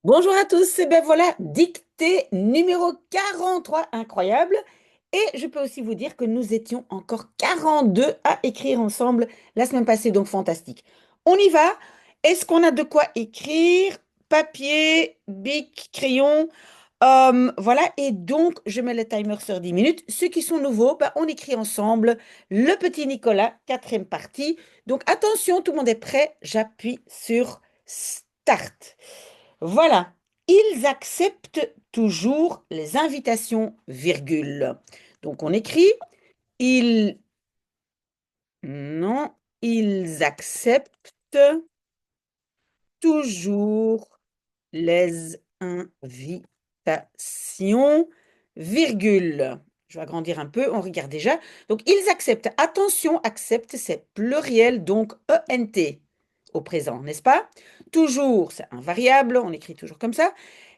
Bonjour à tous, et bien voilà, dictée numéro 43, incroyable. Et je peux aussi vous dire que nous étions encore 42 à écrire ensemble la semaine passée, donc fantastique. On y va. Est-ce qu'on a de quoi écrire? Papier, bic, crayon. Voilà, et donc je mets le timer sur 10 minutes. Ceux qui sont nouveaux, ben, on écrit ensemble le petit Nicolas, quatrième partie. Donc attention, tout le monde est prêt. J'appuie sur Start. Voilà, ils acceptent toujours les invitations, virgule. Donc on écrit, ils, non, ils acceptent toujours les invitations, virgule. Je vais agrandir un peu, on regarde déjà. Donc ils acceptent, attention, accepte, c'est pluriel, donc ENT au présent, n'est-ce pas? Toujours, c'est un variable, on écrit toujours comme ça.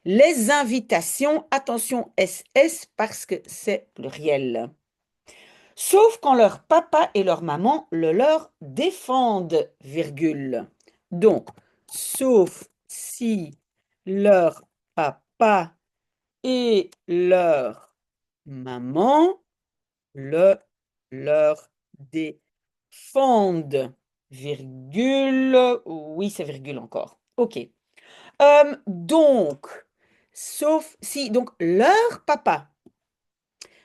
Les invitations, attention, SS parce que c'est pluriel. Sauf quand leur papa et leur maman le leur défendent, virgule. Donc, sauf si leur papa et leur maman le leur défendent, virgule. Oui, c'est virgule encore. OK. Donc, sauf si, donc, leur papa,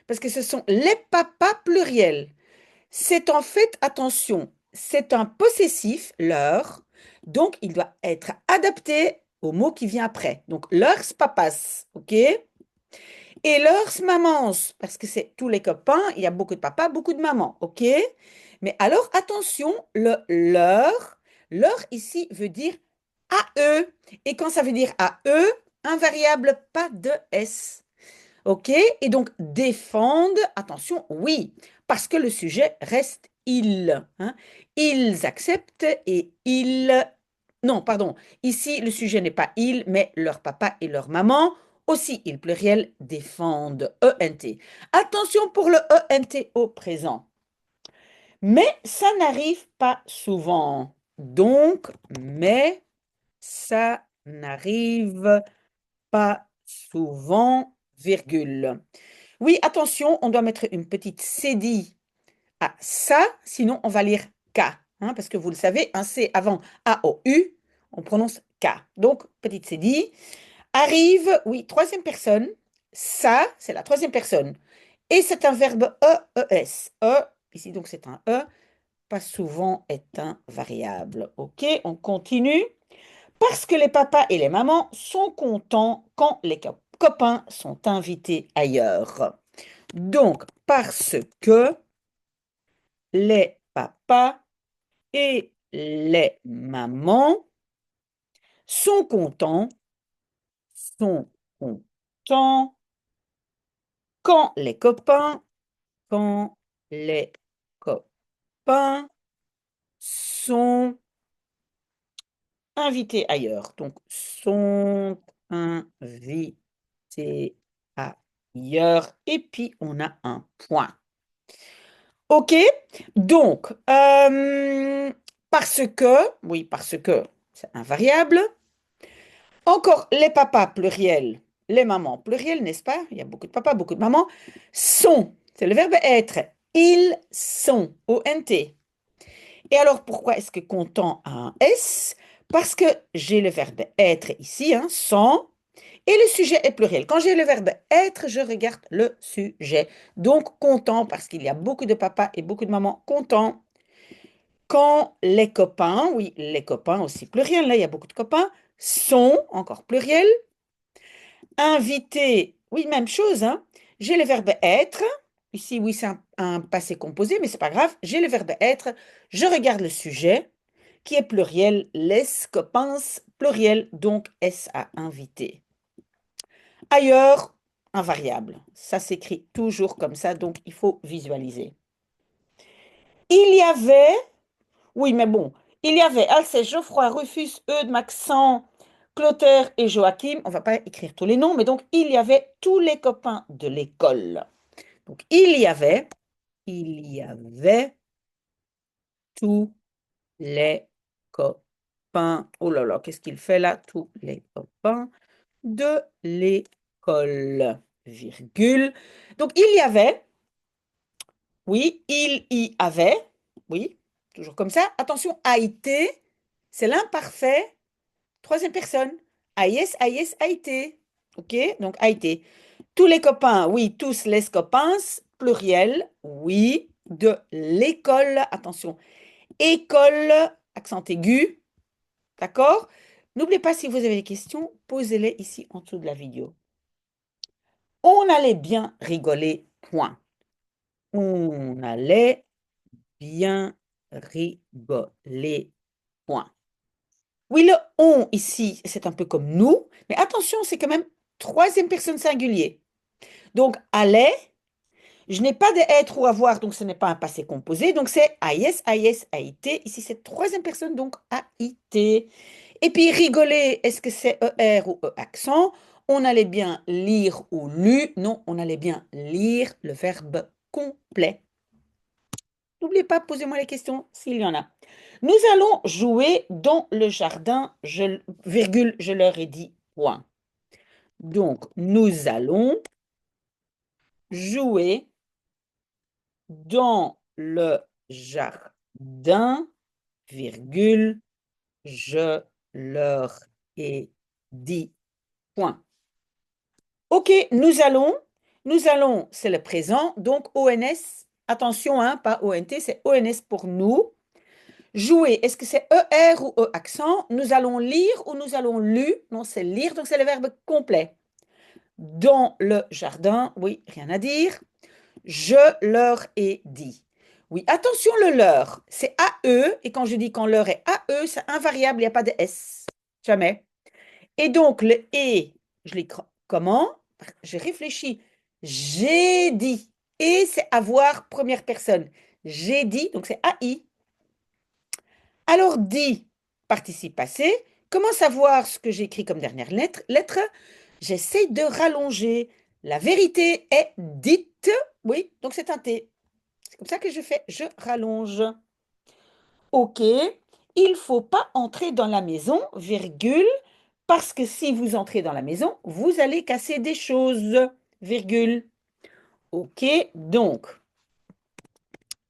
parce que ce sont les papas pluriels. C'est en fait, attention, c'est un possessif, leur, donc il doit être adapté au mot qui vient après. Donc, leurs papas, ok? Et leurs mamans, parce que c'est tous les copains, il y a beaucoup de papas, beaucoup de mamans, ok? Mais alors, attention, le leur ici veut dire à eux. Et quand ça veut dire à eux, un variable, pas de S. OK? Et donc, défendent, attention, oui, parce que le sujet reste ils, hein. Ils acceptent et ils... Non, pardon. Ici, le sujet n'est pas ils, mais leur papa et leur maman. Aussi, ils pluriel défendent, ENT. Attention pour le ENT au présent. Mais ça n'arrive pas souvent. Donc, mais ça n'arrive pas souvent, virgule. Oui, attention, on doit mettre une petite cédille à ça, sinon on va lire K, hein, parce que vous le savez, un C avant A-O-U, on prononce K. Donc, petite cédille. Arrive, oui, troisième personne, ça, c'est la troisième personne. Et c'est un verbe E-E-S. E, ici donc c'est un E, pas souvent est un variable. OK, on continue. Parce que les papas et les mamans sont contents quand les copains sont invités ailleurs. Donc, parce que les papas et les mamans sont contents quand les copains sont invités ailleurs. Donc, sont invités ailleurs. Et puis, on a un point. OK? Donc, parce que, oui, parce que c'est un variable. Encore les papas pluriels, les mamans pluriels, n'est-ce pas? Il y a beaucoup de papas, beaucoup de mamans. Sont, c'est le verbe être. Ils sont, O-N-T. Et alors, pourquoi est-ce que content a un S? Parce que j'ai le verbe être ici, hein, sont, et le sujet est pluriel. Quand j'ai le verbe être, je regarde le sujet. Donc, content, parce qu'il y a beaucoup de papas et beaucoup de mamans contents. Quand les copains, oui, les copains aussi pluriel, là, il y a beaucoup de copains, sont, encore pluriel. Inviter, oui, même chose, hein. J'ai le verbe être. Ici, oui, c'est un passé composé, mais c'est pas grave. J'ai le verbe être. Je regarde le sujet, qui est pluriel. Les copains, pluriel, donc S à inviter. Ailleurs, un variable. Ça s'écrit toujours comme ça, donc il faut visualiser. Il y avait, oui, mais bon, il y avait Alceste, Geoffroy, Rufus, Eudes, Maxent, Clotaire et Joachim. On va pas écrire tous les noms, mais donc il y avait tous les copains de l'école. Donc il y avait tous les copains. Oh là là, qu'est-ce qu'il fait là? Tous les copains de l'école, virgule. Donc, il y avait, oui, il y avait, oui, toujours comme ça. Attention, a été, c'est l'imparfait, troisième personne. AIS, AIS, a été. OK? Donc, a été. Tous les copains, oui, tous les copains, pluriel, oui, de l'école, attention, école, accent aigu, d'accord? N'oubliez pas, si vous avez des questions, posez-les ici en dessous de la vidéo. On allait bien rigoler, point. On allait bien rigoler, point. Oui, le on ici, c'est un peu comme nous, mais attention, c'est quand même troisième personne singulier. Donc, allait, je n'ai pas de être ou avoir, donc ce n'est pas un passé composé, donc c'est AIS, AIS, AIT. Ici, c'est troisième personne, donc AIT. Et puis, rigoler, est-ce que c'est ER ou E accent? On allait bien lire ou lu. Non, on allait bien lire le verbe complet. N'oubliez pas, posez-moi les questions s'il y en a. Nous allons jouer dans le jardin, virgule, je leur ai dit, point. Donc, nous allons jouer dans le jardin, virgule, je leur ai dit, point. OK, nous allons, c'est le présent, donc ONS, attention, hein, pas ONT, c'est ONS pour nous. Jouer, est-ce que c'est ER ou E accent? Nous allons lire ou nous allons lu? Non, c'est lire, donc c'est le verbe complet. Dans le jardin, oui, rien à dire. Je leur ai dit. Oui, attention, le leur, c'est AE, et quand je dis quand leur est AE, c'est invariable, il n'y a pas de S. Jamais. Et donc, le et, je l'écris comment? Je réfléchis. J'ai dit. Et c'est avoir première personne. J'ai dit, donc c'est AI. Alors, dit, participe passé. Comment savoir ce que j'écris comme dernière lettre? J'essaie de rallonger. La vérité est dite. Oui, donc c'est un T. C'est comme ça que je fais. Je rallonge. OK. Il ne faut pas entrer dans la maison, virgule, parce que si vous entrez dans la maison, vous allez casser des choses, virgule. OK. Donc,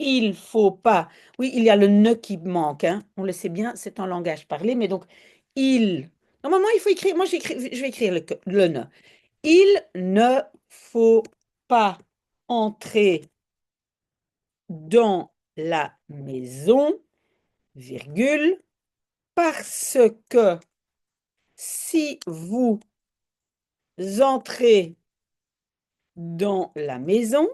il faut pas. Oui, il y a le ne qui manque, hein. On le sait bien, c'est un langage parlé, mais donc, il. Normalement, il faut écrire. Moi, je vais écrire le ne. Il ne faut pas entrer dans la maison, virgule, parce que si vous entrez dans la maison,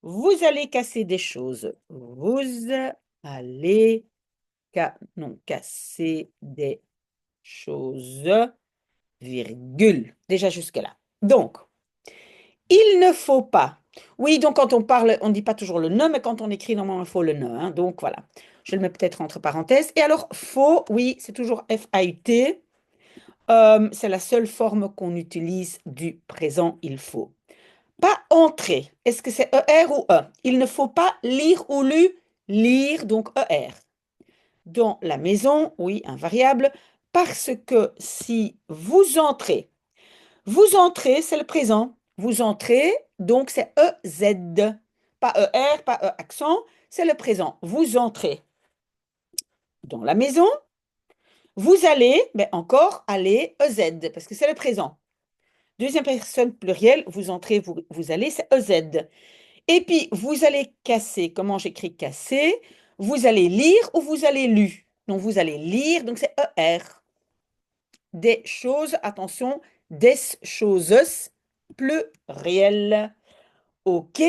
vous allez casser des choses. Vous allez non, casser des choses, virgule. Déjà jusque-là. Donc, il ne faut pas. Oui, donc quand on parle, on ne dit pas toujours le ne, mais quand on écrit, normalement, il faut le ne, hein. Donc, voilà. Je le mets peut-être entre parenthèses. Et alors, faut, oui, c'est toujours FAUT. C'est la seule forme qu'on utilise du présent il faut. Pas entrer. Est-ce que c'est ER ou E? Il ne faut pas lire ou lu. Lire, donc ER. Dans la maison, oui, invariable. Parce que si vous entrez, c'est le présent. Vous entrez, donc c'est EZ. Pas ER, pas E accent, c'est le présent. Vous entrez dans la maison. Vous allez, mais encore, aller EZ, parce que c'est le présent. Deuxième personne plurielle, vous entrez, vous allez, c'est EZ. Et puis, vous allez casser. Comment j'écris casser? Vous allez lire ou vous allez lu? Donc, vous allez lire, donc c'est ER. Des choses, attention, des choses, pluriel. OK.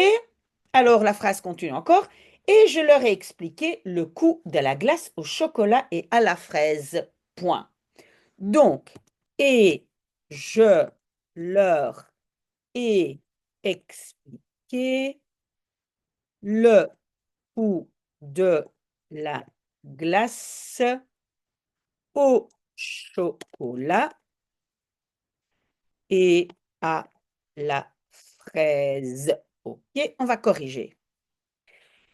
Alors, la phrase continue encore. Et je leur ai expliqué le coût de la glace au chocolat et à la fraise. Point. Donc, et je leur ai expliqué le coût de la glace au chocolat et à la fraise. OK, on va corriger.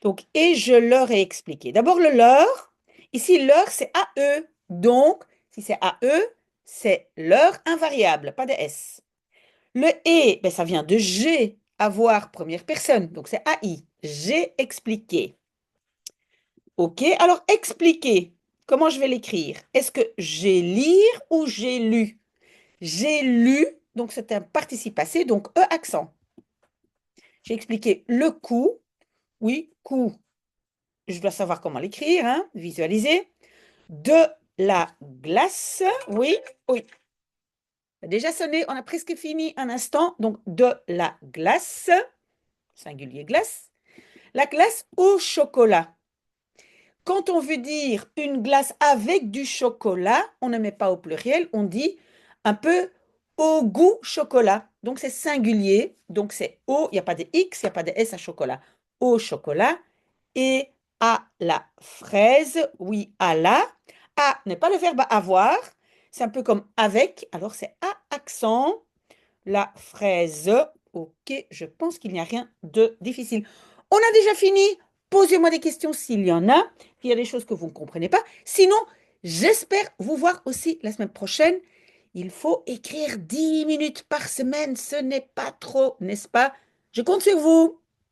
Donc, et je leur ai expliqué. D'abord, le leur. Ici, leur, c'est AE. Donc, si c'est AE, c'est l'heure invariable, pas de S. Le et, ben, ça vient de j'ai, avoir première personne, donc c'est AI. J'ai expliqué. OK, alors expliquer. Comment je vais l'écrire? Est-ce que j'ai lire ou j'ai lu? J'ai lu, donc c'est un participe passé, donc E accent. J'ai expliqué le coup. Oui, coup. Je dois savoir comment l'écrire, hein, visualiser. De la glace. Oui, oui. Ça a déjà sonné, on a presque fini un instant. Donc, de la glace, singulier glace. La glace au chocolat. Quand on veut dire une glace avec du chocolat, on ne met pas au pluriel, on dit un peu au goût chocolat. Donc c'est singulier, donc c'est au, il n'y a pas de X, il n'y a pas de S à chocolat. Au chocolat et à la fraise, oui, à la. À n'est pas le verbe avoir, c'est un peu comme avec, alors c'est à accent. La fraise, ok, je pense qu'il n'y a rien de difficile. On a déjà fini. Posez-moi des questions s'il y en a. Il y a des choses que vous ne comprenez pas. Sinon, j'espère vous voir aussi la semaine prochaine. Il faut écrire 10 minutes par semaine. Ce n'est pas trop, n'est-ce pas? Je compte sur vous.